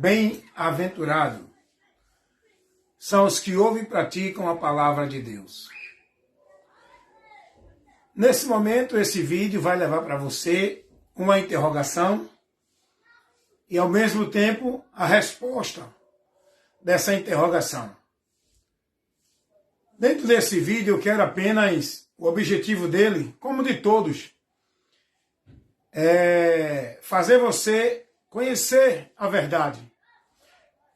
Bem-aventurado são os que ouvem e praticam a palavra de Deus. Nesse momento, esse vídeo vai levar para você uma interrogação e, ao mesmo tempo, a resposta dessa interrogação. Dentro desse vídeo, eu quero apenas, o objetivo dele, como de todos, é fazer você conhecer a verdade,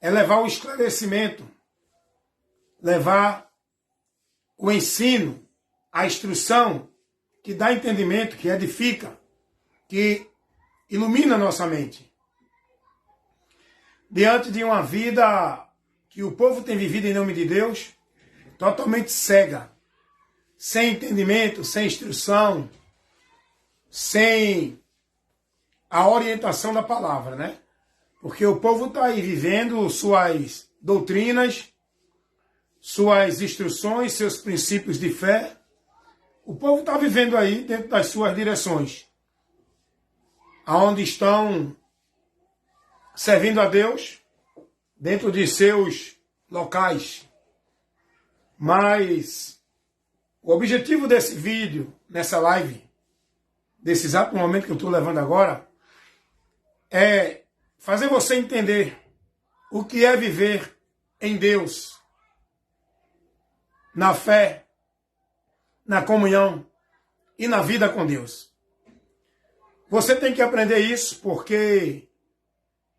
é levar o esclarecimento, levar o ensino, a instrução que dá entendimento, que edifica, que ilumina nossa mente. Diante de uma vida que o povo tem vivido em nome de Deus, totalmente cega, sem entendimento, sem instrução, sem a orientação da palavra, né? Porque o povo está aí vivendo suas doutrinas, suas instruções, seus princípios de fé. O povo está vivendo aí dentro das suas direções, aonde estão servindo a Deus, dentro de seus locais. Mas o objetivo desse vídeo, nessa live, desse exato momento que eu estou levando agora, é fazer você entender o que é viver em Deus, na fé, na comunhão e na vida com Deus. Você tem que aprender isso porque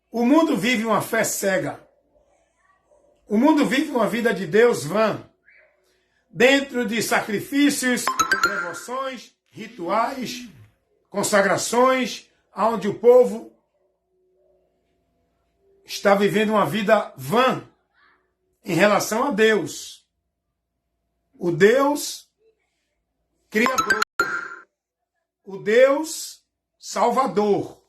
o mundo vive uma fé cega. O mundo vive uma vida de Deus vã, dentro de sacrifícios, devoções, rituais, consagrações, onde o povo está vivendo uma vida vã em relação a Deus. O Deus Criador, o Deus Salvador.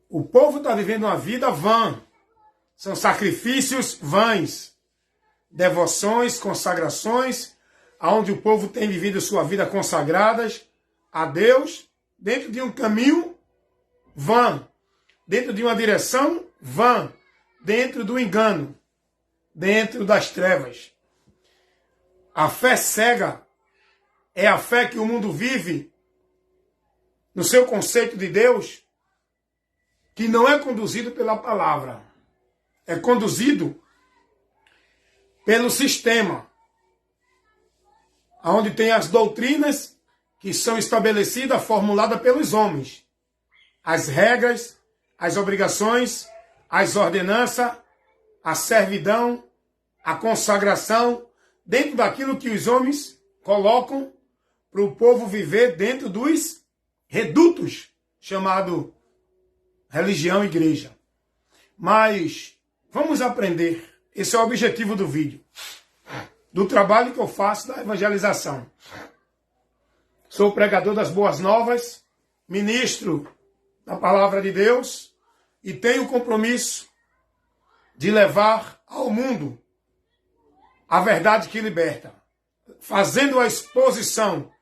O povo está vivendo uma vida vã. São sacrifícios vãs, devoções, consagrações, onde o povo tem vivido sua vida consagradas a Deus, dentro de um caminho vã, dentro de uma direção vã, dentro do engano, dentro das trevas. A fé cega é a fé que o mundo vive no seu conceito de Deus, que não é conduzido pela palavra, é conduzido pelo sistema, onde tem as doutrinas que são estabelecidas, formuladas pelos homens, as regras, as obrigações, as ordenanças, a servidão, a consagração, dentro daquilo que os homens colocam para o povo viver dentro dos redutos, chamado religião e igreja. Mas vamos aprender, esse é o objetivo do vídeo, do trabalho que eu faço da evangelização. Sou pregador das boas novas, ministro da palavra de Deus e tenho o compromisso de levar ao mundo a verdade que liberta, fazendo a exposição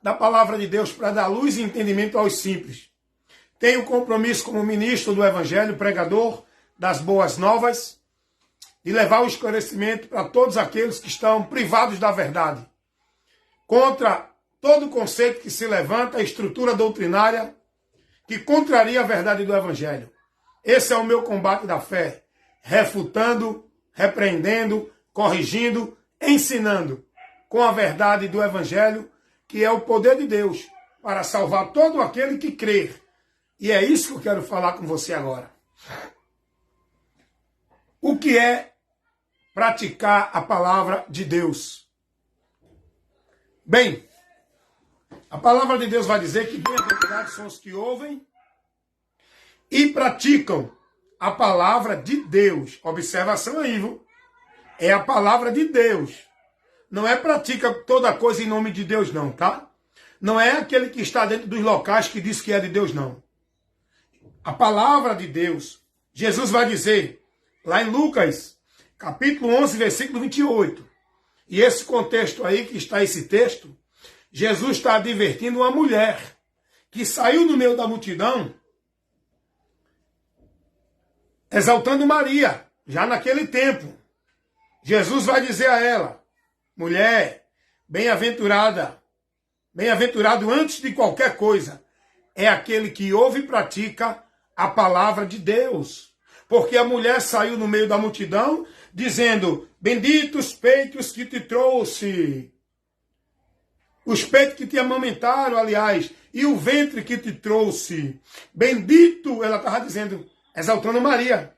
da palavra de Deus para dar luz e entendimento aos simples. Tenho compromisso como ministro do Evangelho, pregador das boas novas, de levar o esclarecimento para todos aqueles que estão privados da verdade, contra todo conceito que se levanta, a estrutura doutrinária que contraria a verdade do Evangelho. Esse é o meu combate da fé, refutando, repreendendo, corrigindo, ensinando com a verdade do Evangelho, que é o poder de Deus para salvar todo aquele que crer. E é isso que eu quero falar com você agora. O que é praticar a palavra de Deus? Bem, a palavra de Deus vai dizer que bem-aventurados são os que ouvem e praticam a palavra de Deus. Observação aí, viu? É a palavra de Deus. Não é pratica toda coisa em nome de Deus, não, tá? Não é aquele que está dentro dos locais que diz que é de Deus, não. A palavra de Deus. Jesus vai dizer, lá em Lucas, capítulo 11, versículo 28. E esse contexto aí, que está esse texto, Jesus está advertindo uma mulher que saiu no meio da multidão exaltando Maria, já naquele tempo. Jesus vai dizer a ela: mulher, bem-aventurada, bem-aventurado antes de qualquer coisa, é aquele que ouve e pratica a palavra de Deus. Porque a mulher saiu no meio da multidão, dizendo: benditos os peitos que te trouxe. Os peitos que te amamentaram, aliás, e o ventre que te trouxe. Bendito, ela estava dizendo, exaltando Maria.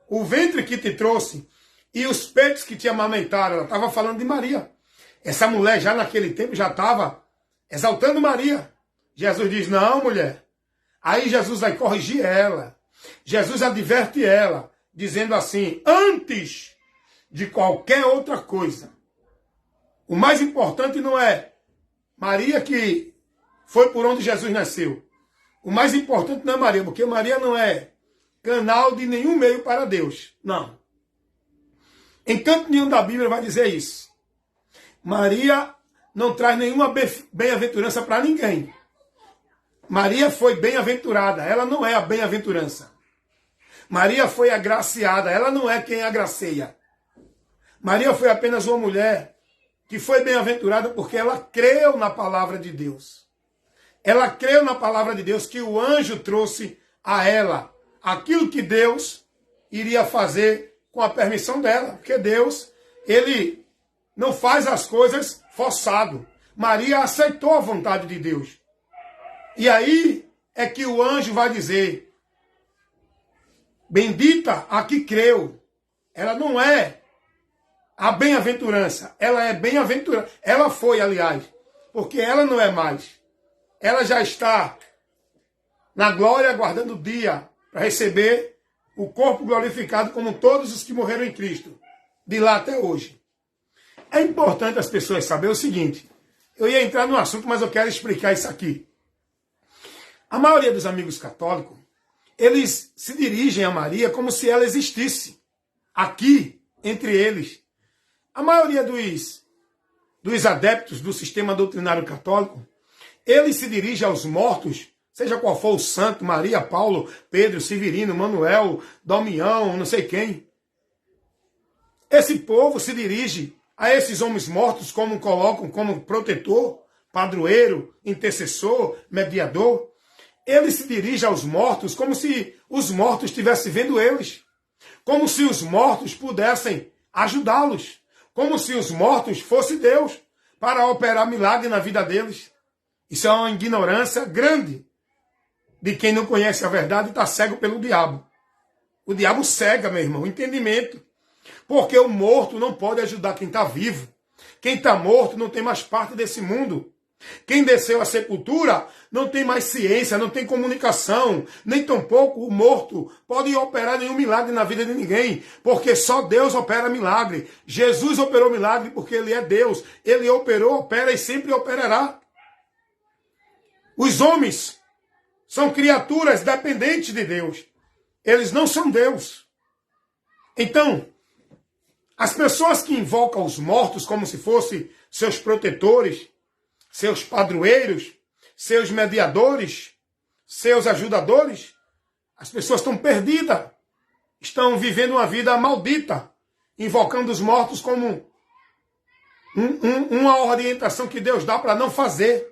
O ventre que te trouxe e os peitos que te amamentaram. Ela estava falando de Maria. Essa mulher já naquele tempo já estava exaltando Maria. Jesus diz: não, mulher. Aí Jesus vai corrigir ela. Jesus adverte ela, dizendo assim: antes de qualquer outra coisa, o mais importante não é Maria, que foi por onde Jesus nasceu. O mais importante não é Maria, porque Maria não é canal de nenhum meio para Deus. Não. Em canto nenhum da Bíblia vai dizer isso. Maria não traz nenhuma bem-aventurança para ninguém. Maria foi bem-aventurada, ela não é a bem-aventurança. Maria foi agraciada, ela não é quem agraceia. Maria foi apenas uma mulher que foi bem-aventurada porque ela creu na palavra de Deus. Ela creu na palavra de Deus, que o anjo trouxe a ela aquilo que Deus iria fazer com a permissão dela. Porque Deus, ele não faz as coisas forçado. Maria aceitou a vontade de Deus. E aí é que o anjo vai dizer: bendita a que creu. Ela não é a bem-aventurança, ela é bem-aventurança. Ela foi, aliás, porque ela não é mais. Ela já está na glória, aguardando o dia para receber o corpo glorificado como todos os que morreram em Cristo, de lá até hoje. É importante as pessoas saberem o seguinte: eu ia entrar no assunto, mas eu quero explicar isso aqui. A maioria dos amigos católicos, eles se dirigem a Maria como se ela existisse aqui, entre eles. A maioria dos adeptos do sistema doutrinário católico, eles se dirigem aos mortos, seja qual for o santo, Maria, Paulo, Pedro, Severino, Manuel, Damião, não sei quem. Esse povo se dirige a esses homens mortos como colocam como protetor, padroeiro, intercessor, mediador. Ele se dirige aos mortos como se os mortos estivessem vendo eles. Como se os mortos pudessem ajudá-los. Como se os mortos fossem Deus para operar milagre na vida deles. Isso é uma ignorância grande de quem não conhece a verdade e está cego pelo diabo. O diabo cega, meu irmão, o entendimento. Porque o morto não pode ajudar quem está vivo. Quem está morto não tem mais parte desse mundo. Quem desceu à sepultura não tem mais ciência, não tem comunicação, nem tampouco o morto pode operar nenhum milagre na vida de ninguém, porque só Deus opera milagre. Jesus operou milagre porque Ele é Deus. Ele operou, opera e sempre operará. Os homens são criaturas dependentes de Deus. Eles não são Deus. Então, as pessoas que invocam os mortos como se fossem seus protetores, seus padroeiros, seus mediadores, seus ajudadores, as pessoas estão perdidas, estão vivendo uma vida maldita, invocando os mortos como uma orientação que Deus dá para não fazer.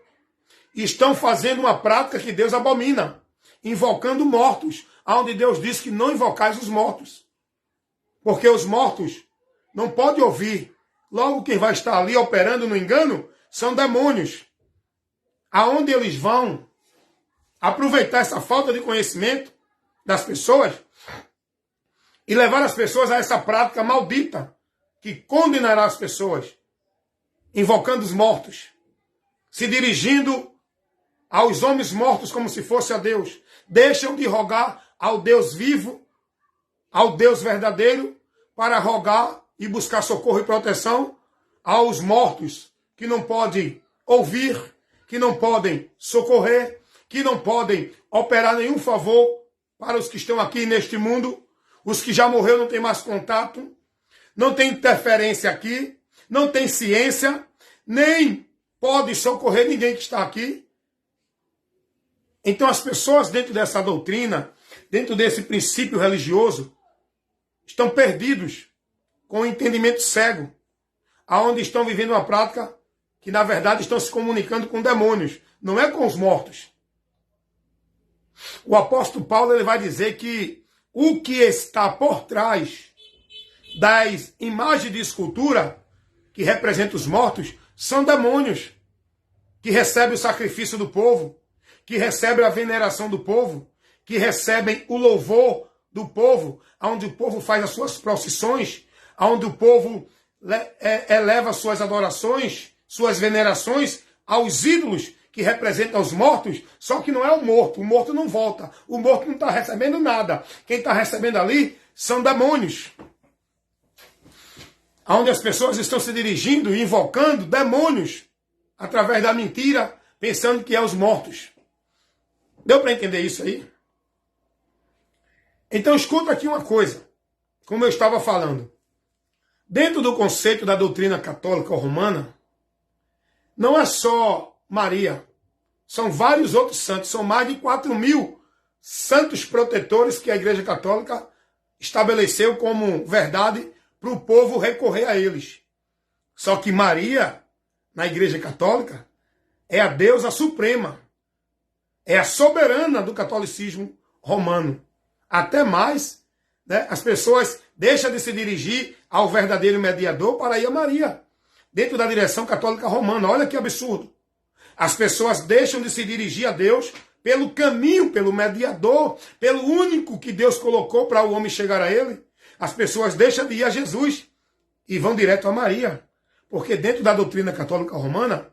E estão fazendo uma prática que Deus abomina, invocando mortos, onde Deus diz que não invocais os mortos. Porque os mortos não podem ouvir. Logo quem vai estar ali operando no engano são demônios. Aonde eles vão aproveitar essa falta de conhecimento das pessoas e levar as pessoas a essa prática maldita que condenará as pessoas, invocando os mortos, se dirigindo aos homens mortos como se fosse a Deus. Deixam de rogar ao Deus vivo, ao Deus verdadeiro, para rogar e buscar socorro e proteção aos mortos que não podem ouvir, que não podem socorrer, que não podem operar nenhum favor para os que estão aqui neste mundo. Os que já morreram não têm mais contato, não tem interferência aqui, não tem ciência, nem pode socorrer ninguém que está aqui. Então as pessoas dentro dessa doutrina, dentro desse princípio religioso, estão perdidos, com o entendimento cego, aonde estão vivendo uma prática que, na verdade, estão se comunicando com demônios, não é com os mortos. O apóstolo Paulo ele vai dizer que o que está por trás das imagens de escultura, que representam os mortos, são demônios, que recebem o sacrifício do povo, que recebem a veneração do povo, que recebem o louvor do povo, onde o povo faz as suas procissões, onde o povo eleva suas adorações, suas venerações aos ídolos que representam os mortos, só que não é o morto não volta, o morto não está recebendo nada. Quem está recebendo ali são demônios. Onde as pessoas estão se dirigindo e invocando demônios através da mentira, pensando que é os mortos. Deu para entender isso aí? Então escuta aqui uma coisa, como eu estava falando. Dentro do conceito da doutrina católica romana, não é só Maria, são vários outros santos, são mais de 4.000 santos protetores que a Igreja Católica estabeleceu como verdade para o povo recorrer a eles. Só que Maria, na Igreja Católica, é a deusa suprema, é a soberana do catolicismo romano. Até mais, né, as pessoas deixam de se dirigir ao verdadeiro mediador para ir a Maria, dentro da direção católica romana. Olha que absurdo. As pessoas deixam de se dirigir a Deus pelo caminho, pelo mediador, pelo único que Deus colocou para o homem chegar a ele. As pessoas deixam de ir a Jesus e vão direto a Maria. Porque dentro da doutrina católica romana,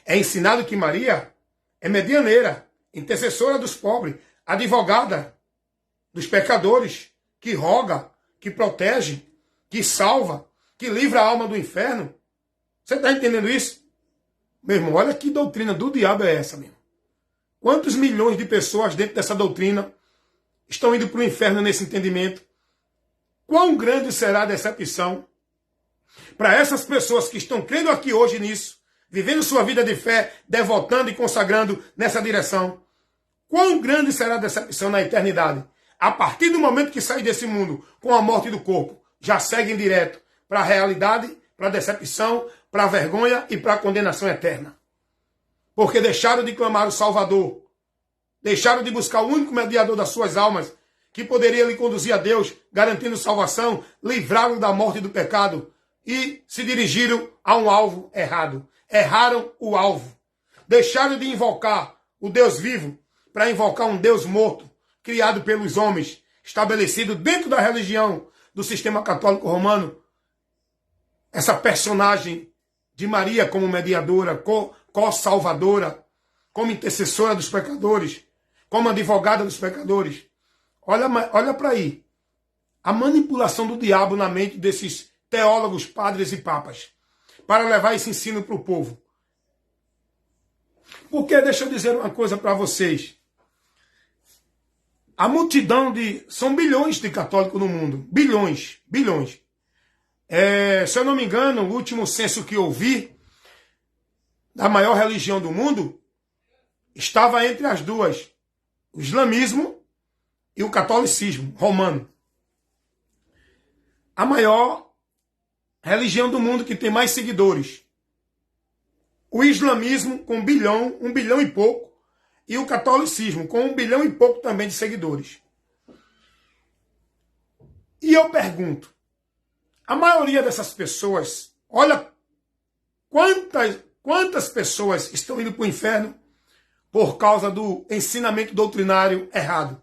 é ensinado que Maria é medianeira, intercessora dos pobres, advogada dos pecadores, que roga, que protege, que salva, que livra a alma do inferno. Você está entendendo isso? Meu irmão, olha que doutrina do diabo é essa, mesmo. Quantos milhões de pessoas dentro dessa doutrina estão indo para o inferno nesse entendimento? Quão grande será a decepção para essas pessoas que estão crendo aqui hoje nisso, vivendo sua vida de fé, devotando e consagrando nessa direção? Quão grande será a decepção na eternidade? A partir do momento que sair desse mundo com a morte do corpo, já seguem direto para a realidade, para a decepção, para a vergonha e para a condenação eterna. Porque deixaram de clamar o Salvador, deixaram de buscar o único mediador das suas almas, que poderia lhe conduzir a Deus, garantindo salvação, livraram da morte e do pecado e se dirigiram a um alvo errado. Erraram o alvo. Deixaram de invocar o Deus vivo para invocar um Deus morto, criado pelos homens, estabelecido dentro da religião do sistema católico romano. Essa personagem de Maria como mediadora, co-salvadora, como intercessora dos pecadores, como advogada dos pecadores. Olha para aí. A manipulação do diabo na mente desses teólogos, padres e papas, para levar esse ensino para o povo. Porque, deixa eu dizer uma coisa para vocês. A multidão são bilhões de católicos no mundo. Bilhões. Se eu não me engano, o último censo que eu vi da maior religião do mundo estava entre as duas. O islamismo e o catolicismo romano. A maior religião do mundo que tem mais seguidores. O islamismo com 1 bilhão e pouco, e o catolicismo com 1 bilhão e pouco também de seguidores. E eu pergunto, a maioria dessas pessoas, olha quantas pessoas estão indo para o inferno por causa do ensinamento doutrinário errado.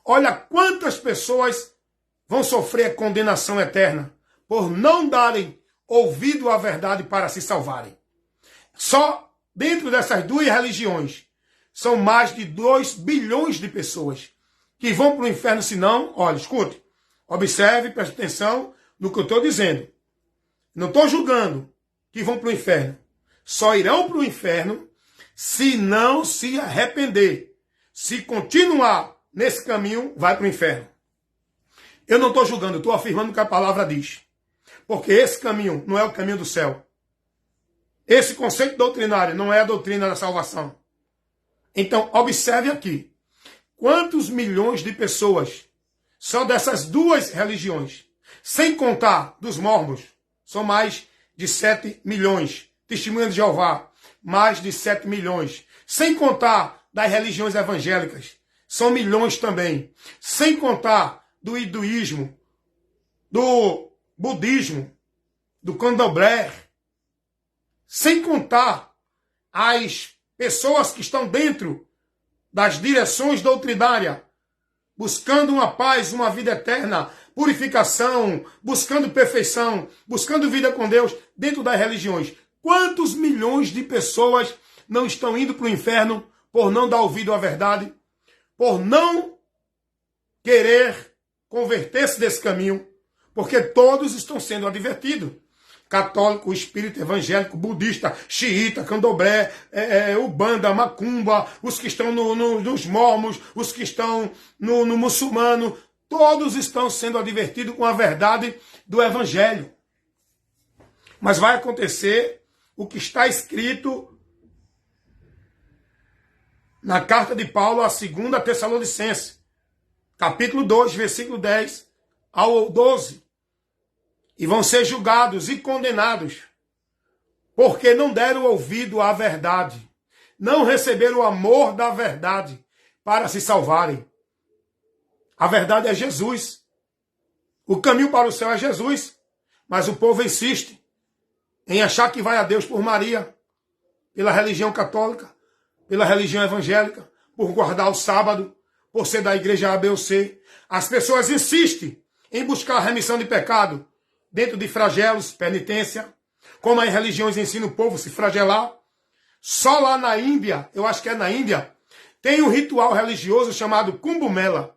Olha quantas pessoas vão sofrer condenação eterna por não darem ouvido à verdade para se salvarem. Só dentro dessas duas religiões são mais de 2 bilhões de pessoas que vão para o inferno se não... Olha, escute, observe, preste atenção no que eu estou dizendo. Não estou julgando que vão para o inferno. Só irão para o inferno se não se arrepender. Se continuar nesse caminho, vai para o inferno. Eu não estou julgando, estou afirmando o que a palavra diz. Porque esse caminho não é o caminho do céu. Esse conceito doutrinário não é a doutrina da salvação. Então, observe aqui. Quantos milhões de pessoas só dessas duas religiões. Sem contar dos mormons, são mais de 7 milhões. Testemunha de Jeová, mais de 7 milhões. Sem contar das religiões evangélicas, são milhões também. Sem contar do hinduísmo, do budismo, do candomblé. Sem contar as pessoas que estão dentro das direções doutrinárias, buscando uma paz, uma vida eterna, purificação, buscando perfeição, buscando vida com Deus dentro das religiões. Quantos milhões de pessoas não estão indo para o inferno por não dar ouvido à verdade, por não querer converter-se desse caminho, porque todos estão sendo advertidos. Católico, espírita, evangélico, budista, xiita, candomblé, ubanda, macumba, os que estão nos mormons, os que estão no muçulmano, todos estão sendo advertidos com a verdade do evangelho. Mas vai acontecer o que está escrito na carta de Paulo a 2 Tessalonicenses, capítulo 2, versículo 10 ao 12. E vão ser julgados e condenados, porque não deram ouvido à verdade, não receberam o amor da verdade para se salvarem. A verdade é Jesus. O caminho para o céu é Jesus. Mas o povo insiste em achar que vai a Deus por Maria, pela religião católica, pela religião evangélica, por guardar o sábado, por ser da igreja A, B ou C. As pessoas insistem em buscar a remissão de pecado dentro de flagelos, penitência, como as religiões ensinam o povo a se flagelar. Só lá na Índia, eu acho que é na Índia, tem um ritual religioso chamado Kumbh Mela.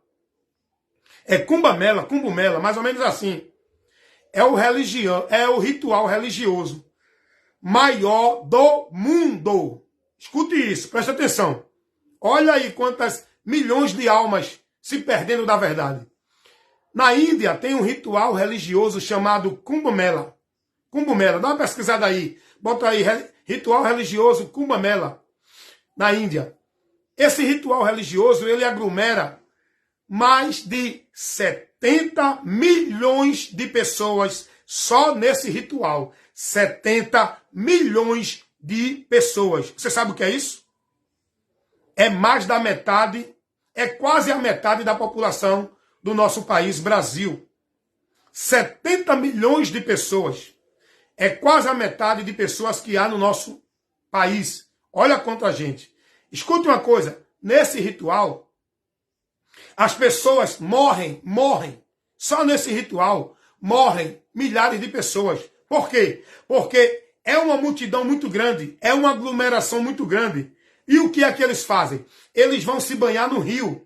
É Kumbh Mela, mais ou menos assim. É o ritual religioso maior do mundo. Escute isso, preste atenção. Olha aí quantas milhões de almas se perdendo da verdade. Na Índia tem um ritual religioso chamado Kumbh Mela. Kumbh Mela, dá uma pesquisada aí. Bota aí, ritual religioso Kumbh Mela, na Índia. Esse ritual religioso, ele aglomera mais de 70 milhões de pessoas só nesse ritual. 70 milhões de pessoas. Você sabe o que é isso? É mais da metade, é quase a metade da população do nosso país, Brasil. 70 milhões de pessoas. É quase a metade de pessoas que há no nosso país. Olha quanta gente. Escute uma coisa. Nesse ritual, as pessoas morrem. Só nesse ritual, morrem milhares de pessoas. Por quê? Porque é uma multidão muito grande. É uma aglomeração muito grande. E o que é que eles fazem? Eles vão se banhar no rio,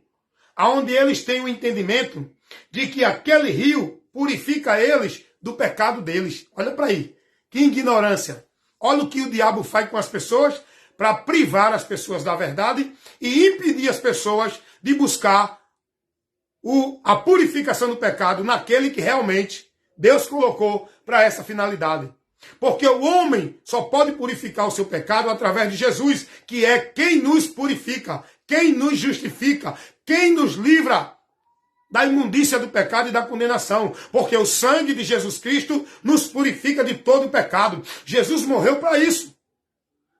onde eles têm o entendimento de que aquele rio purifica eles do pecado deles. Olha para aí, que ignorância. Olha o que o diabo faz com as pessoas para privar as pessoas da verdade e impedir as pessoas de buscar a purificação do pecado naquele que realmente Deus colocou para essa finalidade. Porque o homem só pode purificar o seu pecado através de Jesus, que é quem nos purifica, quem nos justifica, quem nos livra da imundícia do pecado e da condenação. Porque o sangue de Jesus Cristo nos purifica de todo o pecado. Jesus morreu para isso.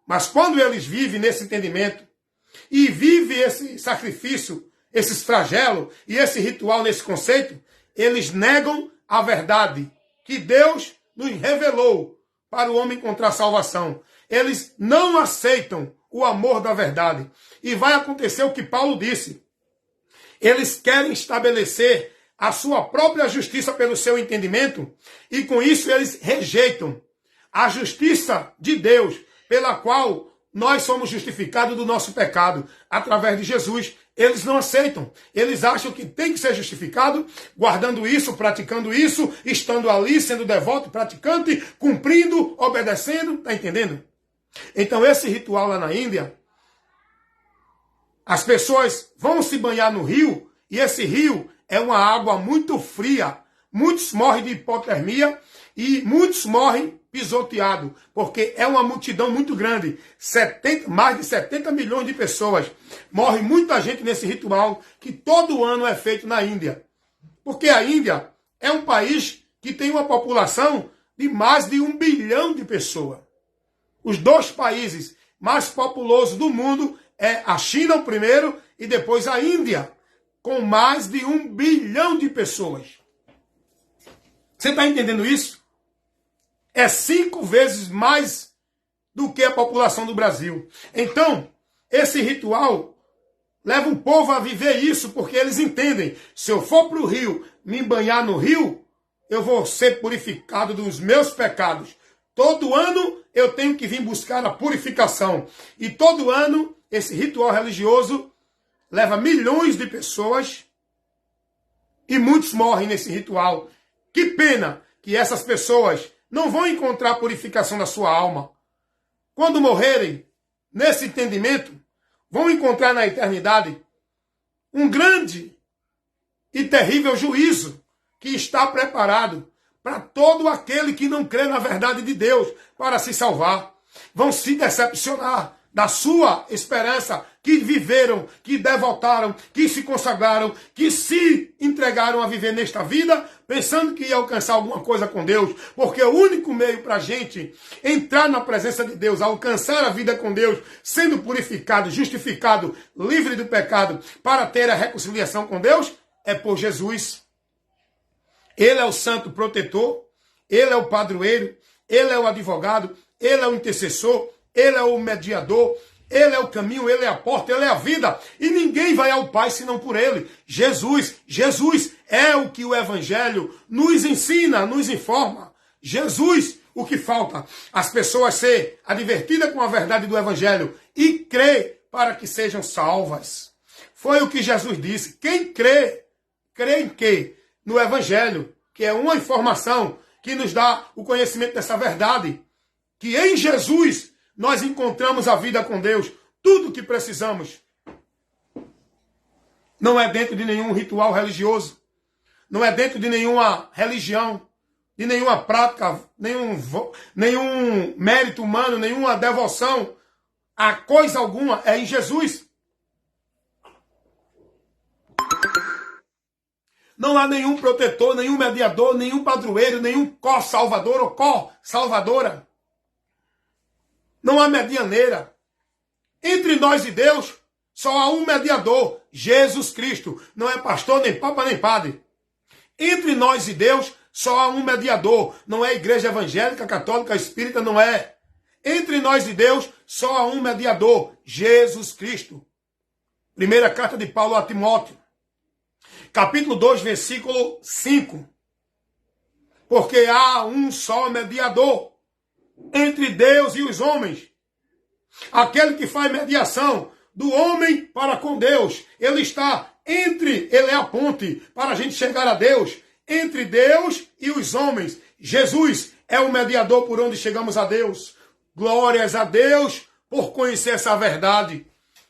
Mas quando eles vivem nesse entendimento e vivem esse sacrifício, esses flagelos e esse ritual nesse conceito, eles negam a verdade que Deus nos revelou para o homem encontrar salvação. Eles não aceitam o amor da verdade. E vai acontecer o que Paulo disse. Eles querem estabelecer a sua própria justiça pelo seu entendimento e com isso eles rejeitam a justiça de Deus, pela qual nós somos justificados do nosso pecado através de Jesus. Eles não aceitam. Eles acham que tem que ser justificado guardando isso, praticando isso, estando ali, sendo devoto, praticante, cumprindo, obedecendo. Está entendendo? Então esse ritual lá na Índia, as pessoas vão se banhar no rio e esse rio é uma água muito fria. Muitos morrem de hipotermia e muitos morrem pisoteados, porque é uma multidão muito grande. Mais de 70 milhões de pessoas. Morre muita gente nesse ritual que todo ano é feito na Índia. Porque a Índia é um país que tem uma população de mais de 1 bilhão de pessoas. Os 2 países mais populosos do mundo é a China o primeiro e depois a Índia, com mais de 1 bilhão de pessoas. Você está entendendo isso? É 5 vezes mais do que a população do Brasil. Então, esse ritual leva o povo a viver isso, porque eles entendem. Se eu for para o rio, me banhar no rio, eu vou ser purificado dos meus pecados. Todo ano eu tenho que vir buscar a purificação. E todo ano esse ritual religioso leva milhões de pessoas e muitos morrem nesse ritual. Que pena que essas pessoas não vão encontrar a purificação da sua alma. Quando morrerem, nesse entendimento, vão encontrar na eternidade um grande e terrível juízo que está preparado para todo aquele que não crê na verdade de Deus para se salvar. Vão se decepcionar da sua esperança, que viveram, que devotaram, que se consagraram, que se entregaram a viver nesta vida, pensando que ia alcançar alguma coisa com Deus, porque o único meio para a gente entrar na presença de Deus, alcançar a vida com Deus, sendo purificado, justificado, livre do pecado, para ter a reconciliação com Deus, é por Jesus. Ele é o santo protetor, ele é o padroeiro, ele é o advogado, ele é o intercessor, ele é o mediador, ele é o caminho, ele é a porta, ele é a vida. E ninguém vai ao Pai senão por ele. Jesus é o que o Evangelho nos ensina, nos informa. Jesus, o que falta? As pessoas ser advertidas com a verdade do Evangelho e crer para que sejam salvas. Foi o que Jesus disse. Quem crê em quê? No Evangelho, que é uma informação que nos dá o conhecimento dessa verdade. Que em Jesus nós encontramos a vida com Deus. Tudo o que precisamos. Não é dentro de nenhum ritual religioso. Não é dentro de nenhuma religião. De nenhuma prática. Nenhum mérito humano. Nenhuma devoção. A coisa alguma é em Jesus. Não há nenhum protetor, nenhum mediador, nenhum padroeiro, nenhum co-salvador ou co-salvadora. Não há medianeira. Entre nós e Deus, só há um mediador, Jesus Cristo. Não é pastor, nem papa, nem padre. Entre nós e Deus, só há um mediador. Não é igreja evangélica, católica, espírita, não é. Entre nós e Deus, só há um mediador, Jesus Cristo. Primeira carta de Paulo a Timóteo. Capítulo 2, versículo 5. Porque há um só mediador entre Deus e os homens. Aquele que faz mediação do homem para com Deus. Ele está ele é a ponte para a gente chegar a Deus. Entre Deus e os homens. Jesus é o mediador por onde chegamos a Deus. Glórias a Deus por conhecer essa verdade.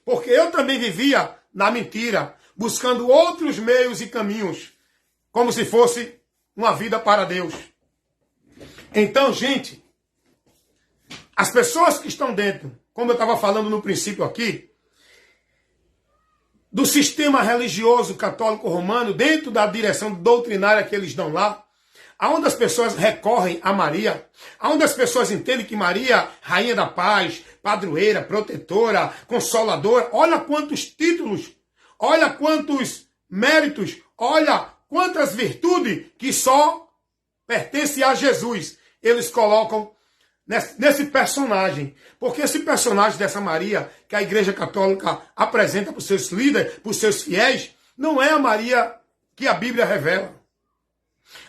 Porque eu também vivia na mentira, buscando outros meios e caminhos, como se fosse uma vida para Deus. Então, gente, as pessoas que estão dentro, como eu estava falando no princípio aqui, do sistema religioso católico romano, dentro da direção doutrinária que eles dão lá, aonde as pessoas recorrem a Maria, aonde as pessoas entendem que Maria, rainha da paz, padroeira, protetora, consoladora, olha quantos títulos, olha quantos méritos, olha quantas virtudes que só pertencem a Jesus. Eles colocam nesse personagem. Porque esse personagem dessa Maria, que a Igreja Católica apresenta para os seus líderes, para os seus fiéis, não é a Maria que a Bíblia revela.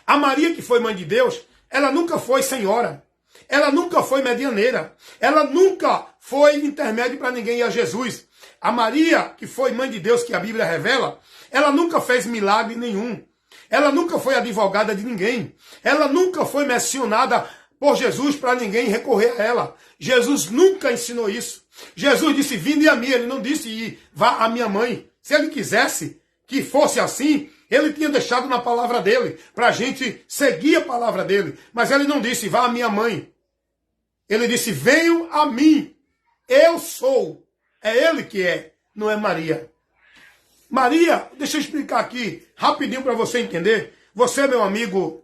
A Maria que foi mãe de Deus, ela nunca foi senhora. Ela nunca foi medianeira. Ela nunca foi intermédio para ninguém ir a Jesus. A Maria, que foi mãe de Deus, que a Bíblia revela, ela nunca fez milagre nenhum. Ela nunca foi advogada de ninguém. Ela nunca foi mencionada por Jesus para ninguém recorrer a ela. Jesus nunca ensinou isso. Jesus disse, vinde a mim. Ele não disse, vá à minha mãe. Se ele quisesse que fosse assim, ele tinha deixado na palavra dele, para a gente seguir a palavra dele. Mas ele não disse, vá à minha mãe. Ele disse, venham a mim. Eu sou. É ele que é, não é Maria. Maria, deixa eu explicar aqui rapidinho para você entender. Você, meu amigo,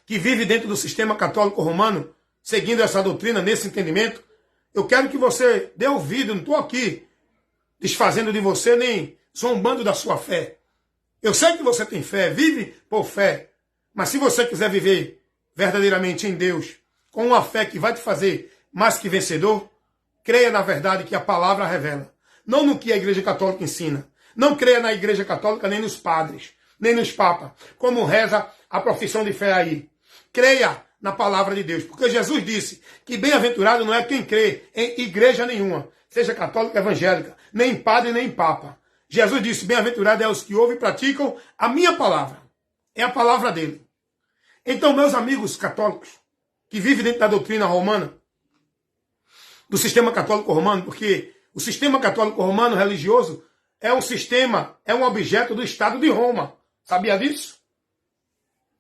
que vive dentro do sistema católico romano, seguindo essa doutrina, nesse entendimento, eu quero que você dê ouvido, não estou aqui desfazendo de você nem zombando da sua fé. Eu sei que você tem fé, vive por fé, mas se você quiser viver verdadeiramente em Deus, com uma fé que vai te fazer mais que vencedor, creia na verdade que a palavra revela, não no que a Igreja Católica ensina. Não creia na Igreja Católica nem nos padres, nem nos papas, como reza a profissão de fé aí. Creia na palavra de Deus, porque Jesus disse que bem-aventurado não é quem crê em igreja nenhuma, seja católica, evangélica, nem padre, nem papa. Jesus disse, bem-aventurado é os que ouvem e praticam a minha palavra. É a palavra dele. Então, meus amigos católicos, que vivem dentro da doutrina romana, do sistema católico romano, porque o sistema católico romano religioso é um sistema, é um objeto do Estado de Roma. Sabia disso?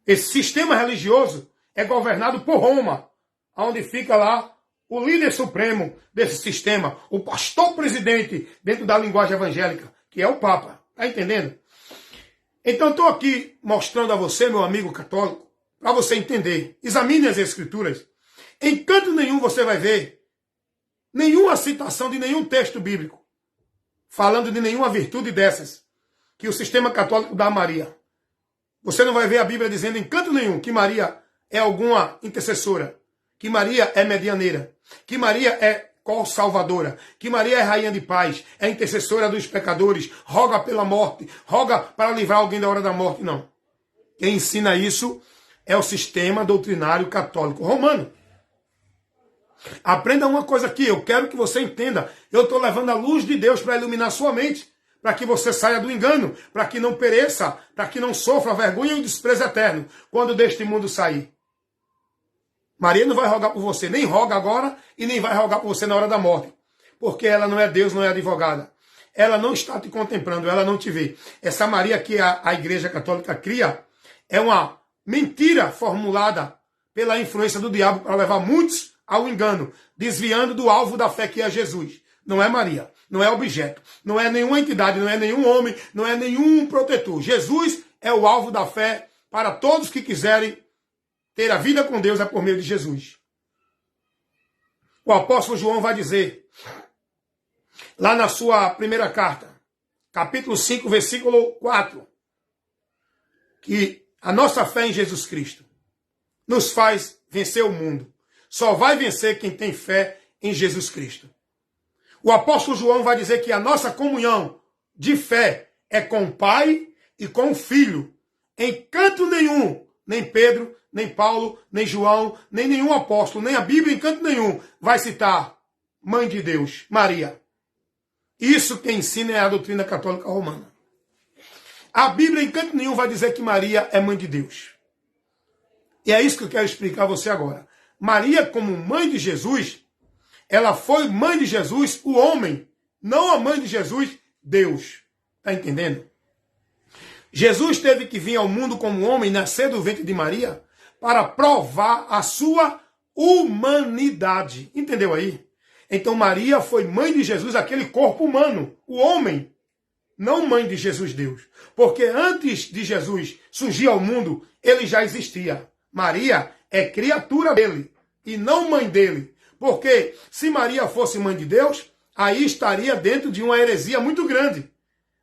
Esse sistema religioso é governado por Roma, onde fica lá o líder supremo desse sistema, o pastor presidente dentro da linguagem evangélica, que é o Papa. Está entendendo? Então estou aqui mostrando a você, meu amigo católico, para você entender. Examine as Escrituras. Em canto nenhum você vai ver nenhuma citação de nenhum texto bíblico falando de nenhuma virtude dessas que o sistema católico dá a Maria. Você não vai ver a Bíblia dizendo em canto nenhum que Maria é alguma intercessora, que Maria é medianeira, que Maria é co-salvadora, que Maria é rainha de paz, é intercessora dos pecadores, roga pela morte, roga para livrar alguém da hora da morte. Não. Quem ensina isso é o sistema doutrinário católico romano. Aprenda uma coisa aqui, eu quero que você entenda. Eu estou levando a luz de Deus para iluminar sua mente, para que você saia do engano, para que não pereça, para que não sofra vergonha e o desprezo eterno quando deste mundo sair. Maria não vai rogar por você, nem roga agora e nem vai rogar por você na hora da morte, porque ela não é Deus, não é advogada. Ela não está te contemplando, ela não te vê. Essa Maria que a Igreja Católica cria é uma mentira formulada pela influência do diabo para levar muitos ao engano, desviando do alvo da fé que é Jesus. Não é Maria, não é objeto, não é nenhuma entidade, não é nenhum homem, não é nenhum protetor. Jesus é o alvo da fé para todos que quiserem ter a vida com Deus, é por meio de Jesus. O apóstolo João vai dizer, lá na sua primeira carta, capítulo 5, versículo 4, que a nossa fé em Jesus Cristo nos faz vencer o mundo. Só vai vencer quem tem fé em Jesus Cristo. O apóstolo João vai dizer que a nossa comunhão de fé é com o Pai e com o Filho. Em canto nenhum, nem Pedro, nem Paulo, nem João, nem nenhum apóstolo, nem a Bíblia em canto nenhum vai citar Mãe de Deus, Maria. Isso quem ensina é a doutrina católica romana. A Bíblia em canto nenhum vai dizer que Maria é Mãe de Deus. E é isso que eu quero explicar a você agora. Maria, como mãe de Jesus, ela foi mãe de Jesus, o homem, não a mãe de Jesus, Deus. Está entendendo? Jesus teve que vir ao mundo como homem, nascer do ventre de Maria, para provar a sua humanidade. Entendeu aí? Então Maria foi mãe de Jesus, aquele corpo humano, o homem, não mãe de Jesus Deus. Porque antes de Jesus surgir ao mundo, ele já existia. Maria é criatura dele e não mãe dele. Porque se Maria fosse mãe de Deus, aí estaria dentro de uma heresia muito grande,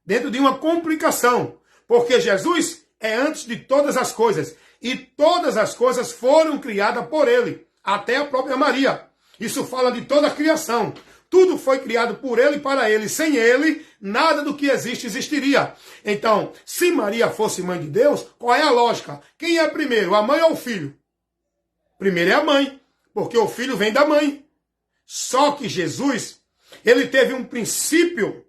dentro de uma complicação. Porque Jesus é antes de todas as coisas e todas as coisas foram criadas por ele, até a própria Maria. Isso fala de toda a criação. Tudo foi criado por ele e para ele. Sem ele, nada do que existe existiria. Então, se Maria fosse mãe de Deus, qual é a lógica? Quem é primeiro, a mãe ou o filho? Primeiro é a mãe, porque o filho vem da mãe. Só que Jesus, ele teve um princípio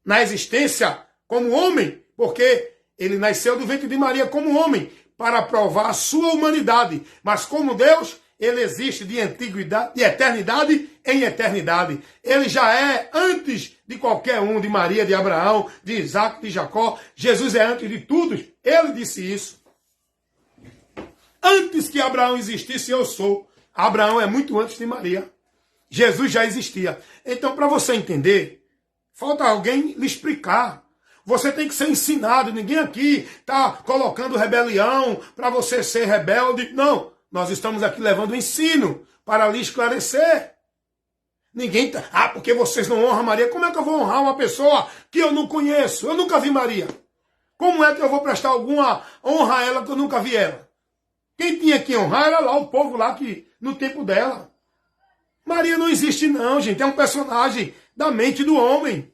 na existência como homem, porque ele nasceu do ventre de Maria como homem, para provar a sua humanidade. Mas como Deus, ele existe de antiguidade, de eternidade em eternidade. Ele já é antes de qualquer um, de Maria, de Abraão, de Isaac, de Jacó. Jesus é antes de tudo. Ele disse isso. Antes que Abraão existisse, eu sou. Abraão é muito antes de Maria. Jesus já existia. Então, para você entender, falta alguém lhe explicar. Você tem que ser ensinado. Ninguém aqui está colocando rebelião para você ser rebelde. Não. Nós estamos aqui levando ensino para lhe esclarecer. Ninguém tá... Ah, porque vocês não honram Maria. Como é que eu vou honrar uma pessoa que eu não conheço? Eu nunca vi Maria. Como é que eu vou prestar alguma honra a ela que eu nunca vi ela? Quem tinha que honrar era lá o povo lá que no tempo dela. Maria não existe não, gente. É um personagem da mente do homem.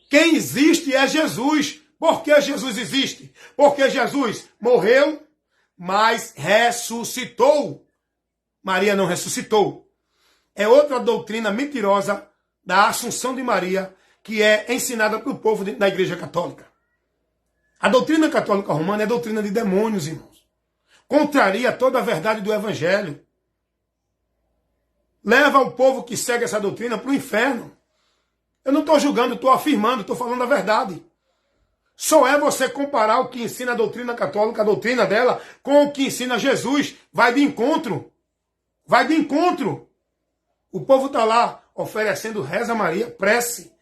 Quem existe é Jesus. Por que Jesus existe? Porque Jesus morreu, mas ressuscitou. Maria não ressuscitou. É outra doutrina mentirosa da Assunção de Maria que é ensinada para o povo da Igreja Católica. A doutrina católica romana é doutrina de demônios, irmãos. Contraria toda a verdade do Evangelho. Leva o povo que segue essa doutrina para o inferno. Eu não estou julgando, estou afirmando, estou falando a verdade. Só é você comparar o que ensina a doutrina católica, a doutrina dela, com o que ensina Jesus. Vai de encontro. Vai de encontro. O povo está lá oferecendo reza a Maria, prece,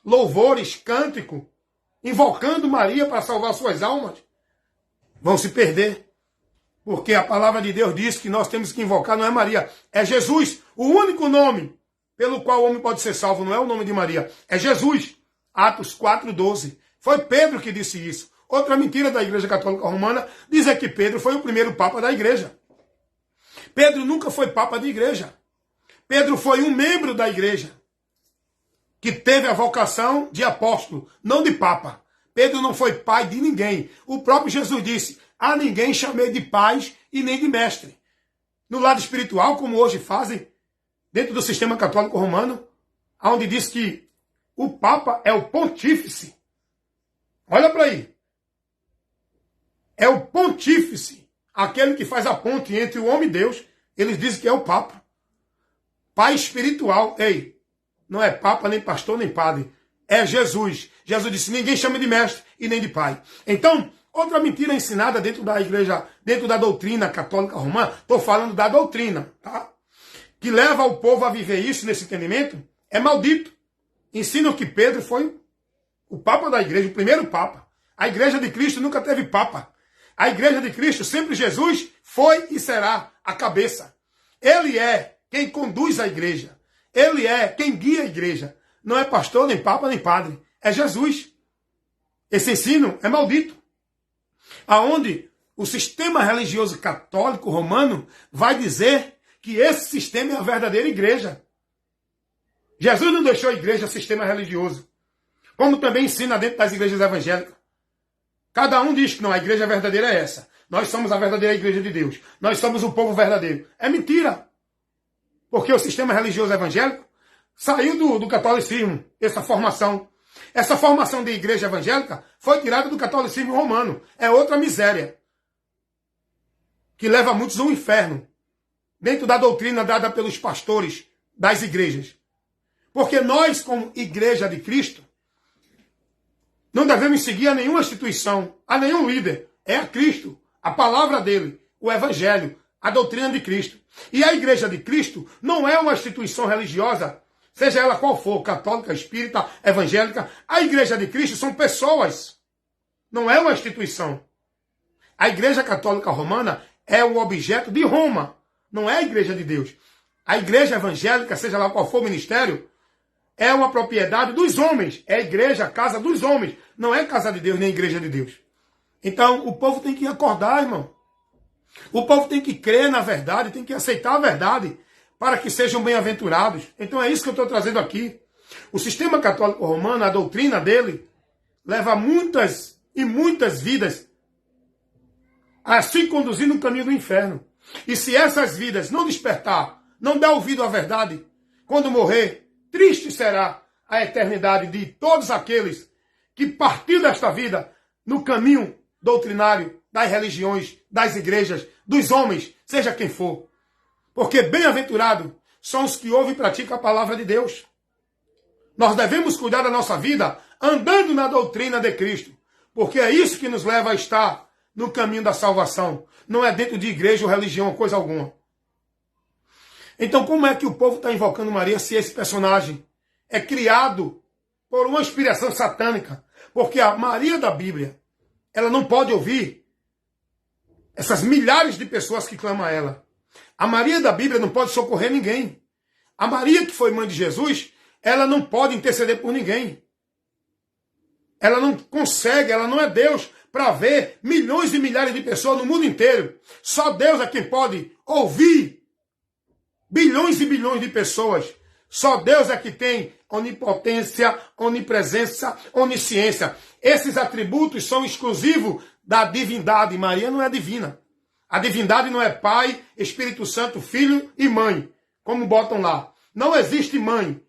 louvores, cântico, invocando Maria para salvar suas almas. Vão se perder. Porque a palavra de Deus diz que nós temos que invocar, não é Maria, é Jesus. O único nome pelo qual o homem pode ser salvo não é o nome de Maria, é Jesus. Atos 4:12. Foi Pedro que disse isso. Outra mentira da Igreja Católica Romana diz que Pedro foi o primeiro papa da igreja. Pedro nunca foi papa de igreja. Pedro foi um membro da igreja que teve a vocação de apóstolo, não de papa. Pedro não foi pai de ninguém. O próprio Jesus disse, a ninguém chamei de pai e nem de mestre. No lado espiritual, como hoje fazem, dentro do sistema católico romano, onde diz que o papa é o pontífice. Olha para aí. É o pontífice, aquele que faz a ponte entre o homem e Deus. Eles dizem que é o papa. Pai espiritual. Ei, não é papa, nem pastor, nem padre. É Jesus. Jesus disse, ninguém chama de mestre e nem de pai. Então, outra mentira ensinada dentro da igreja, dentro da doutrina católica romana, estou falando da doutrina, tá? Que leva o povo a viver isso nesse entendimento, é maldito. Ensinam que Pedro foi o papa da igreja, o primeiro papa. A igreja de Cristo nunca teve papa. A igreja de Cristo, sempre Jesus, foi e será a cabeça. Ele é quem conduz a igreja. Ele é quem guia a igreja. Não é pastor, nem papa, nem padre. É Jesus. Esse ensino é maldito. Aonde o sistema religioso católico romano vai dizer que esse sistema é a verdadeira igreja. Jesus não deixou a igreja sistema religioso. Como também ensina dentro das igrejas evangélicas. Cada um diz que não, a igreja verdadeira é essa. Nós somos a verdadeira igreja de Deus. Nós somos o povo verdadeiro. É mentira. Porque o sistema religioso evangélico saiu do catolicismo, essa formação. Essa formação de igreja evangélica foi tirada do catolicismo romano. É outra miséria. Que leva muitos ao inferno. Dentro da doutrina dada pelos pastores das igrejas. Porque nós, como igreja de Cristo, não devemos seguir a nenhuma instituição, a nenhum líder. É a Cristo, a palavra dele, o evangelho, a doutrina de Cristo. E a igreja de Cristo não é uma instituição religiosa, seja ela qual for, católica, espírita, evangélica. A igreja de Cristo são pessoas, não é uma instituição. A igreja católica romana é o objeto de Roma, não é a igreja de Deus. A igreja evangélica, seja lá qual for o ministério, é uma propriedade dos homens. É a igreja, a casa dos homens. Não é casa de Deus, nem igreja de Deus. Então, o povo tem que acordar, irmão. O povo tem que crer na verdade, tem que aceitar a verdade, para que sejam bem-aventurados. Então é isso que eu estou trazendo aqui. O sistema católico romano, a doutrina dele, leva muitas e muitas vidas a se conduzir no caminho do inferno. E se essas vidas não despertar, não der ouvido à verdade, quando morrer, triste será a eternidade de todos aqueles que partiu desta vida no caminho doutrinário das religiões, das igrejas, dos homens, seja quem for. Porque bem-aventurado são os que ouvem e praticam a palavra de Deus. Nós devemos cuidar da nossa vida andando na doutrina de Cristo, porque é isso que nos leva a estar no caminho da salvação. Não é dentro de igreja ou religião, coisa alguma. Então, como é que o povo está invocando Maria se esse personagem é criado por uma inspiração satânica. Porque a Maria da Bíblia, ela não pode ouvir essas milhares de pessoas que clamam a ela. A Maria da Bíblia não pode socorrer ninguém. A Maria que foi mãe de Jesus, ela não pode interceder por ninguém. Ela não consegue, ela não é Deus para ver milhões e milhares de pessoas no mundo inteiro. Só Deus é quem pode ouvir bilhões e bilhões de pessoas. Só Deus é que tem onipotência, onipresença, onisciência. Esses atributos são exclusivos da divindade. Maria não é divina. A divindade não é Pai, Espírito Santo, Filho e Mãe, como botam lá. Não existe mãe.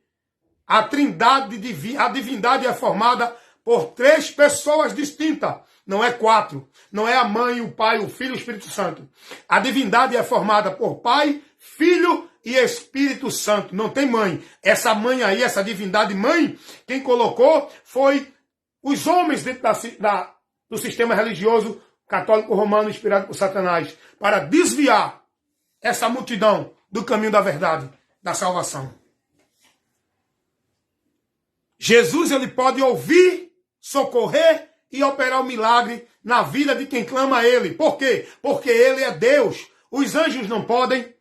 A trindade divina, a divindade é formada por 3 pessoas distintas. Não é 4. Não é a mãe, o pai, o filho e o Espírito Santo. A divindade é formada por Pai, Filho e Espírito Santo. Não tem mãe. Essa mãe aí, essa divindade mãe, quem colocou foi os homens dentro do sistema religioso católico romano inspirado por Satanás, para desviar essa multidão do caminho da verdade, da salvação. Jesus, ele pode ouvir, socorrer e operar o milagre na vida de quem clama a ele. Por quê? Porque ele é Deus. Os anjos não podem,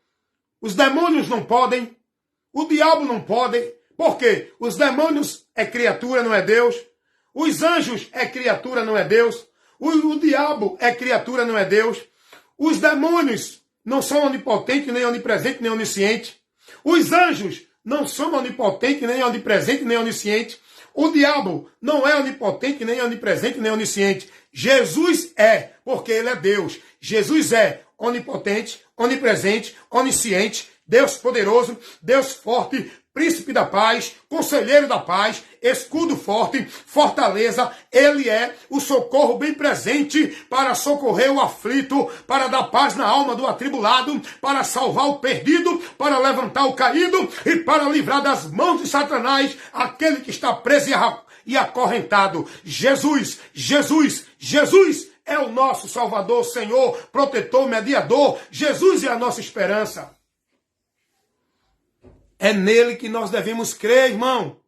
os demônios não podem, o diabo não pode. Por quê? Os demônios é criatura, não é Deus. Os anjos é criatura, não é Deus. O diabo é criatura, não é Deus. Os demônios não são onipotentes, nem onipresentes, nem oniscientes. Os anjos não são onipotentes, nem onipresentes, nem oniscientes. O diabo não é onipotente, nem onipresente, nem onisciente. Jesus é, porque ele é Deus. Jesus é onipotente, onipresente, onisciente, Deus poderoso, Deus forte, príncipe da paz, conselheiro da paz, escudo forte, fortaleza. Ele é o socorro bem presente para socorrer o aflito, para dar paz na alma do atribulado, para salvar o perdido, para levantar o caído e para livrar das mãos de Satanás aquele que está preso e acorrentado. Jesus, Jesus, Jesus é o nosso Salvador, Senhor, protetor, mediador. Jesus é a nossa esperança. É nele que nós devemos crer, irmão.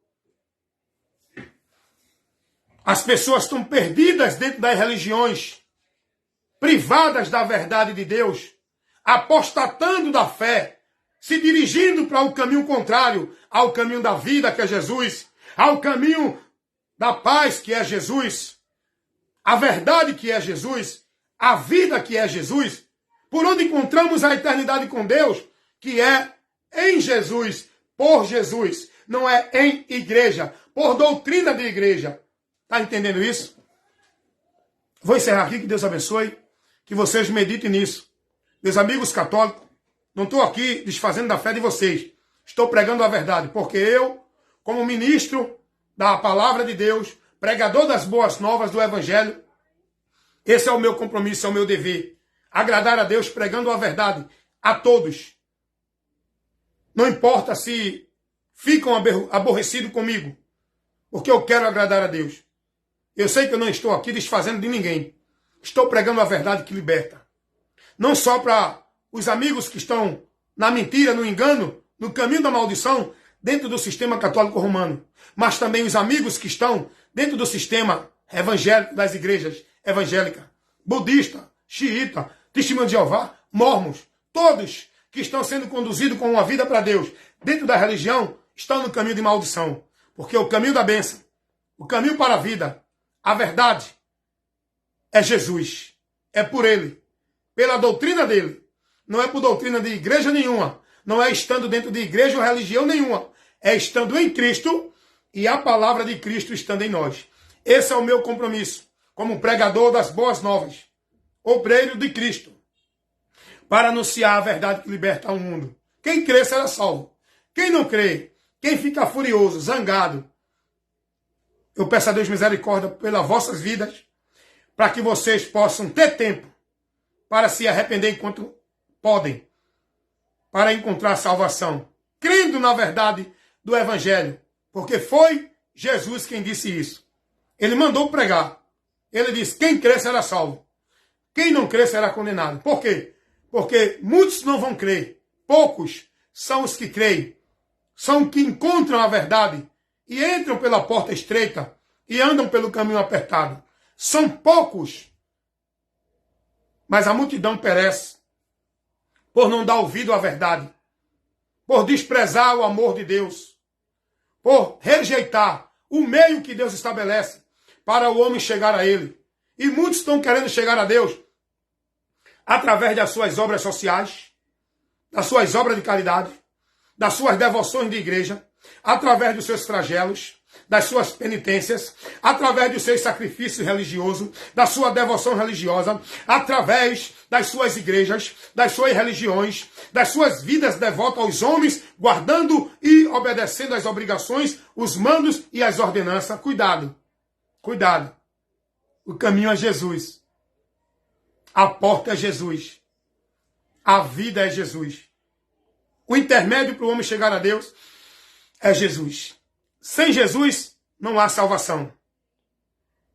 As pessoas estão perdidas dentro das religiões, privadas da verdade de Deus, apostatando da fé, se dirigindo para o caminho contrário ao caminho da vida, que é Jesus, ao caminho da paz, que é Jesus, a verdade, que é Jesus, a vida, que é Jesus, por onde encontramos a eternidade com Deus, que é em Jesus, por Jesus, não é em igreja, por doutrina de igreja. Está entendendo isso? Vou encerrar aqui, que Deus abençoe, que vocês meditem nisso. Meus amigos católicos, não estou aqui desfazendo da fé de vocês, estou pregando a verdade, porque eu, como ministro da palavra de Deus, pregador das boas novas do Evangelho, esse é o meu compromisso, é o meu dever, agradar a Deus pregando a verdade a todos. Não importa se ficam aborrecidos comigo, porque eu quero agradar a Deus. Eu sei que eu não estou aqui desfazendo de ninguém. Estou pregando a verdade que liberta. Não só para os amigos que estão na mentira, no engano, no caminho da maldição, dentro do sistema católico romano, mas também os amigos que estão dentro do sistema evangélico das igrejas evangélicas, budista, xiita, testemunho de Jeová, mormons, todos que estão sendo conduzidos com uma vida para Deus dentro da religião, estão no caminho de maldição. Porque o caminho da bênção, o caminho para a vida, a verdade, é Jesus. É por ele, pela doutrina dele. Não é por doutrina de igreja nenhuma. Não é estando dentro de igreja ou religião nenhuma. É estando em Cristo e a palavra de Cristo estando em nós. Esse é o meu compromisso, como pregador das boas novas, obreiro de Cristo, para anunciar a verdade que liberta o mundo. Quem crê será salvo. Quem não crê, quem fica furioso, zangado, eu peço a Deus misericórdia pelas vossas vidas, para que vocês possam ter tempo para se arrepender enquanto podem, para encontrar salvação, crendo na verdade do Evangelho, porque foi Jesus quem disse isso. Ele mandou pregar. Ele disse, quem crê será salvo. Quem não crê será condenado. Por quê? Porque muitos não vão crer. Poucos são os que creem. São os que encontram a verdade e entram pela porta estreita e andam pelo caminho apertado. São poucos, mas a multidão perece por não dar ouvido à verdade, por desprezar o amor de Deus, por rejeitar o meio que Deus estabelece para o homem chegar a Ele. E muitos estão querendo chegar a Deus através das suas obras sociais, das suas obras de caridade, das suas devoções de igreja, através dos seus flagelos, das suas penitências, através dos seus sacrifícios religiosos, da sua devoção religiosa, através das suas igrejas, das suas religiões, das suas vidas devotas aos homens, guardando e obedecendo às obrigações, os mandos e as ordenanças. Cuidado, cuidado. O caminho é Jesus. A porta é Jesus. A vida é Jesus. O intermédio para o homem chegar a Deus é Jesus. Sem Jesus, não há salvação.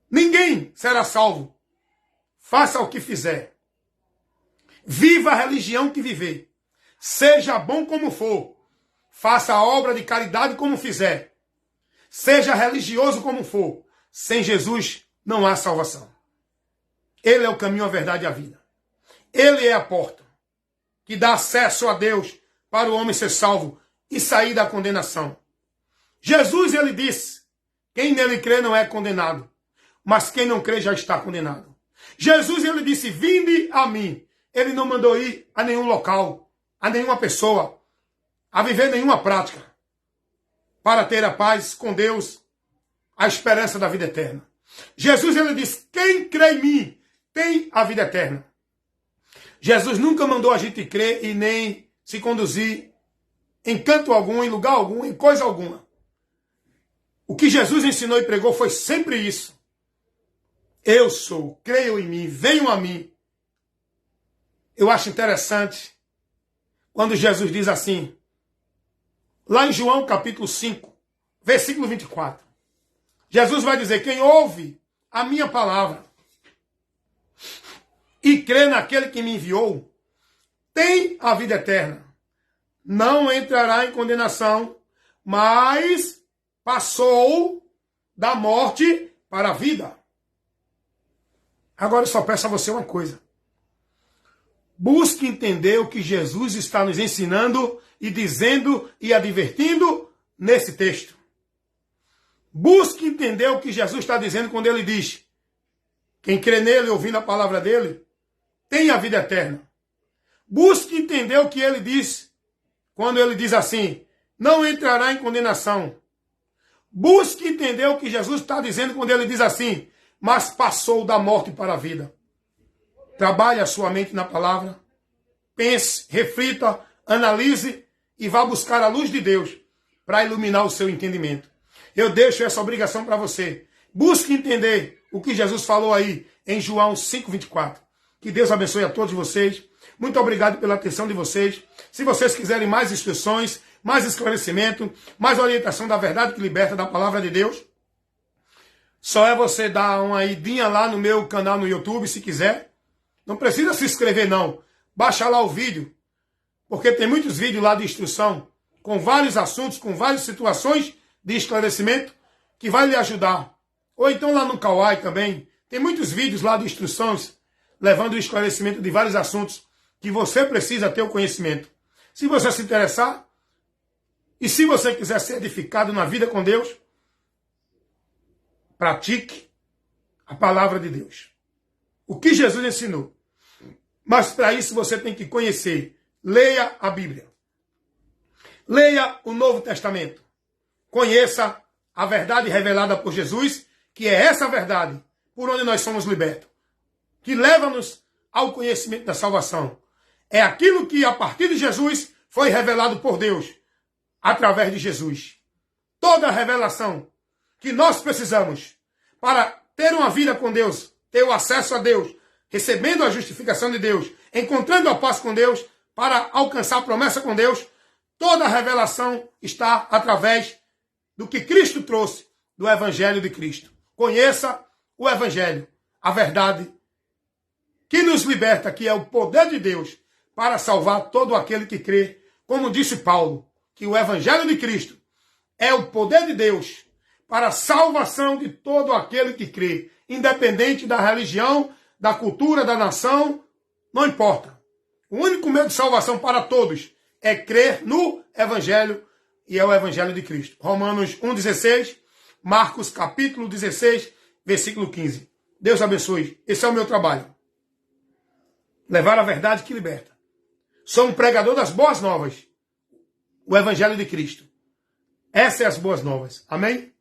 Ninguém será salvo. Faça o que fizer. Viva a religião que viver. Seja bom como for. Faça a obra de caridade como fizer. Seja religioso como for. Sem Jesus, não há salvação. Ele é o caminho, a verdade e a vida. Ele é a porta que dá acesso a Deus para o homem ser salvo e sair da condenação. Jesus, ele disse, quem nele crê não é condenado, mas quem não crê já está condenado. Jesus, ele disse, vinde a mim. Ele não mandou ir a nenhum local, a nenhuma pessoa, a viver nenhuma prática, para ter a paz com Deus, a esperança da vida eterna. Jesus, ele disse, quem crê em mim tem a vida eterna. Jesus nunca mandou a gente crer e nem se conduzir em canto algum, em lugar algum, em coisa alguma. O que Jesus ensinou e pregou foi sempre isso. Eu sou, creiam em mim, venham a mim. Eu acho interessante quando Jesus diz assim, lá em João capítulo 5, versículo 24. Jesus vai dizer, quem ouve a minha palavra e crê naquele que me enviou, tem a vida eterna. Não entrará em condenação, mas passou da morte para a vida. Agora eu só peço a você uma coisa. Busque entender o que Jesus está nos ensinando e dizendo e advertindo nesse texto. Busque entender o que Jesus está dizendo quando ele diz, quem crê nele ouvindo a palavra dele, tem a vida eterna. Busque entender o que ele diz quando ele diz assim, não entrará em condenação. Busque entender o que Jesus está dizendo quando ele diz assim, mas passou da morte para a vida. Trabalhe a sua mente na palavra, pense, reflita, analise e vá buscar a luz de Deus para iluminar o seu entendimento. Eu deixo essa obrigação para você. Busque entender o que Jesus falou aí em João 5:24. Que Deus abençoe a todos vocês. Muito obrigado pela atenção de vocês. Se vocês quiserem mais instruções, mais esclarecimento, mais orientação da verdade que liberta da palavra de Deus, só é você dar uma idinha lá no meu canal no YouTube, se quiser. Não precisa se inscrever, não. Baixa lá o vídeo, porque tem muitos vídeos lá de instrução, com vários assuntos, com várias situações de esclarecimento, que vai lhe ajudar. Ou então lá no Kawai também, tem muitos vídeos lá de instruções, levando o esclarecimento de vários assuntos, que você precisa ter o conhecimento. Se você se interessar, e se você quiser ser edificado na vida com Deus, pratique a palavra de Deus. O que Jesus ensinou. Mas para isso você tem que conhecer. Leia a Bíblia. Leia o Novo Testamento. Conheça a verdade revelada por Jesus, que é essa verdade por onde nós somos libertos, que leva-nos ao conhecimento da salvação. É aquilo que a partir de Jesus foi revelado por Deus, através de Jesus. Toda a revelação que nós precisamos para ter uma vida com Deus, ter o acesso a Deus, recebendo a justificação de Deus, encontrando a paz com Deus, para alcançar a promessa com Deus, toda a revelação está através do que Cristo trouxe, do Evangelho de Cristo. Conheça o Evangelho, a verdade que nos liberta, que é o poder de Deus para salvar todo aquele que crê. Como disse Paulo, que o Evangelho de Cristo é o poder de Deus para a salvação de todo aquele que crê, independente da religião, da cultura, da nação, não importa. O único meio de salvação para todos é crer no Evangelho, e é o Evangelho de Cristo. Romanos 1,16, Marcos capítulo 16, versículo 15. Deus abençoe. Esse é o meu trabalho. Levar a verdade que liberta. Sou um pregador das boas novas. O Evangelho de Cristo. Essas são as boas novas. Amém?